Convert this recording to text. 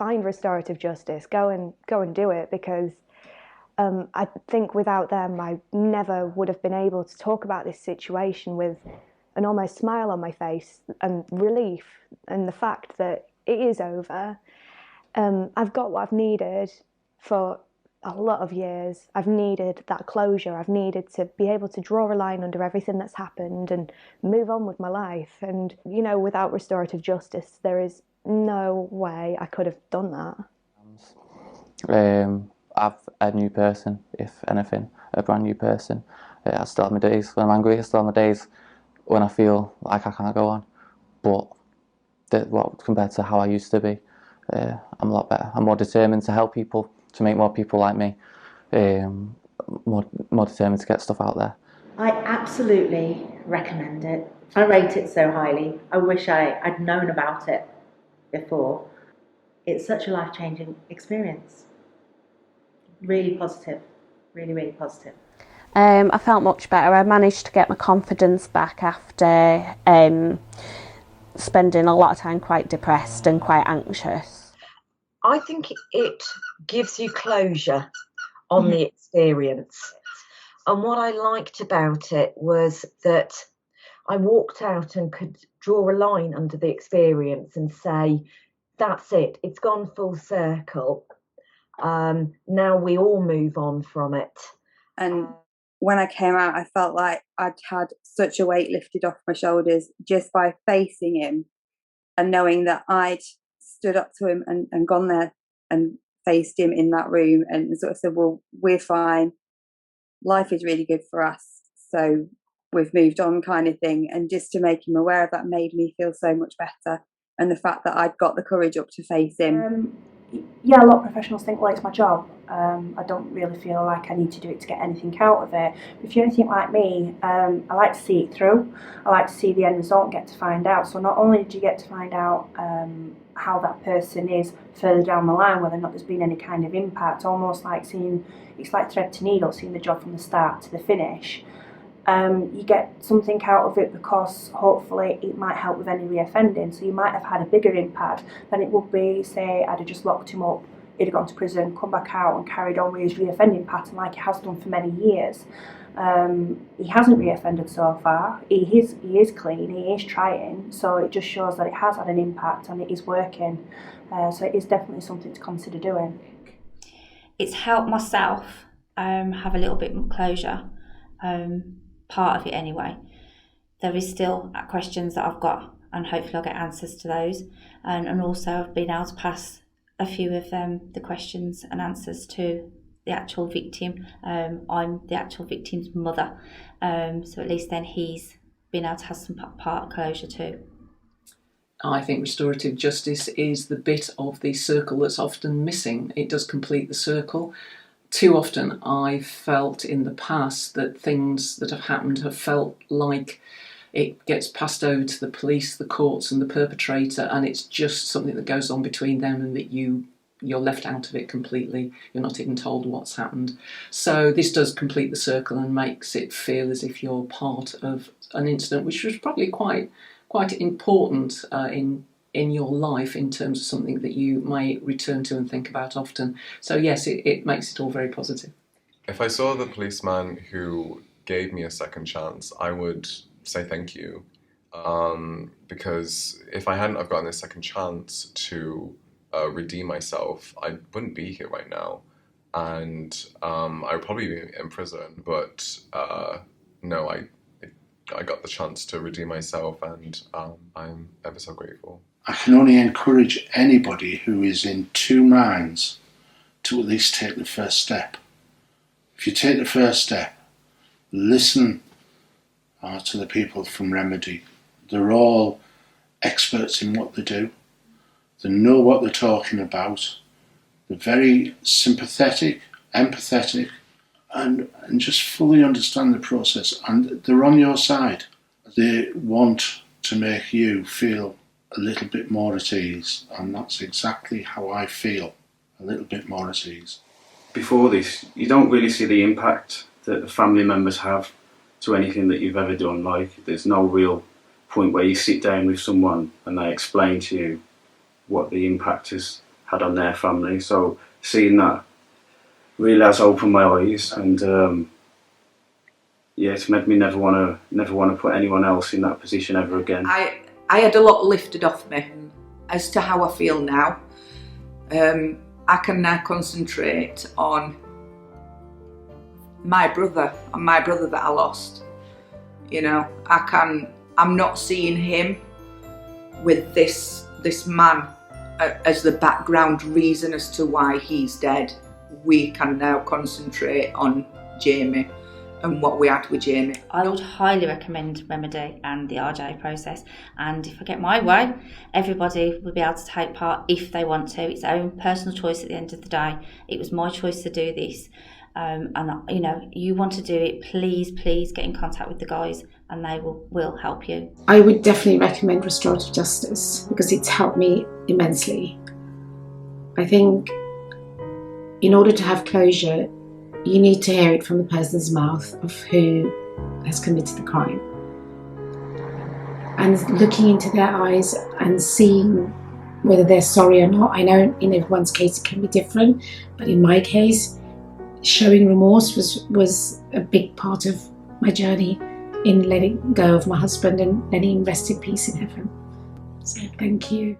find restorative justice, go and do it, because I think without them, I never would have been able to talk about this situation with an almost smile on my face and relief, and the fact that it is over. I've got what I've needed for a lot of years. I've needed that closure. I've needed to be able to draw a line under everything that's happened and move on with my life. And, without restorative justice, there is no way I could have done that. I'm a new person, if anything, a brand new person. I still have my days when I'm angry, I still have my days when I feel like I can't go on. But compared to how I used to be, I'm a lot better. I'm more determined to help people, to make more people like me, more determined to get stuff out there. I absolutely recommend it. I rate it so highly. I wish I'd known about it before. It's such a life-changing experience. Really positive, really, really positive. I felt much better. I managed to get my confidence back after spending a lot of time quite depressed and quite anxious. I think it gives you closure on the experience. And what I liked about it was that I walked out and could draw a line under the experience and say, that's it, it's gone full circle. Now we all move on from it. And when I came out, I felt like I'd had such a weight lifted off my shoulders just by facing him and knowing that I'd stood up to him and gone there and faced him in that room and sort of said, well, we're fine. Life is really good for us. So we've moved on, kind of thing. And just to make him aware of that made me feel so much better. And the fact that I'd got the courage up to face him. Yeah, a lot of professionals think, well, it's my job. I don't really feel like I need to do it to get anything out of it. But if you're anything like me, I like to see it through. I like to see the end result and get to find out. So not only did you get to find out how that person is further down the line, whether or not there's been any kind of impact, almost like it's like thread to needle, seeing the job from the start to the finish. You get something out of it because hopefully it might help with any reoffending. So you might have had a bigger impact than it would be, say, I'd have just locked him up, he'd have gone to prison, come back out and carried on with his reoffending pattern like he has done for many years. He hasn't reoffended so far. He is clean, he is trying, so it just shows that it has had an impact and it is working. So it is definitely something to consider doing. It's helped myself have a little bit more closure. Part of it anyway. There is still questions that I've got, and hopefully I'll get answers to those. And also I've been able to pass a few of the questions and answers to the actual victim. I'm the actual victim's mother, so at least then he's been able to have some part of closure too. I think restorative justice is the bit of the circle that's often missing. It does complete the circle. Too often I've felt in the past that things that have happened have felt like it gets passed over to the police, the courts and the perpetrator, and it's just something that goes on between them and that you're left out of it completely. You're not even told what's happened. So this does complete the circle and makes it feel as if you're part of an incident which was probably quite important in your life in terms of something that you may return to and think about often. So yes, it makes it all very positive. If I saw the policeman who gave me a second chance, I would say thank you. Because if I hadn't have gotten a second chance to redeem myself, I wouldn't be here right now. And I would probably be in prison, but no, I got the chance to redeem myself, and I'm ever so grateful. I can only encourage anybody who is in two minds to at least take the first step. If you take the first step, listen to the people from Remedy. They're all experts in what they do. They know what they're talking about. They're very sympathetic, empathetic, and just fully understand the process. And they're on your side. They want to make you feel a little bit more at ease, and that's exactly how I feel, a little bit more at ease. Before this, you don't really see the impact that the family members have to anything that you've ever done. Like, there's no real point where you sit down with someone and they explain to you what the impact has had on their family. So seeing that really has opened my eyes, and it's made me never want to put anyone else in that position ever again. I had a lot lifted off me as to how I feel now. I can now concentrate on my brother and my brother that I lost. You know, I'm not seeing him with this man as the background reason as to why he's dead. We can now concentrate on Jamie and what we had with Jamie. I would highly recommend Remedy and the RJ process, and if I get my way, everybody will be able to take part if they want to. It's their own personal choice at the end of the day. It was my choice to do this, and you know, you want to do it, please get in contact with the guys and they will help you. I would definitely recommend Restorative Justice because it's helped me immensely. I think in order to have closure, you need to hear it from the person's mouth of who has committed the crime. And looking into their eyes and seeing whether they're sorry or not. I know in everyone's case it can be different, but in my case, showing remorse was a big part of my journey in letting go of my husband and letting him rest in peace in heaven. So thank you.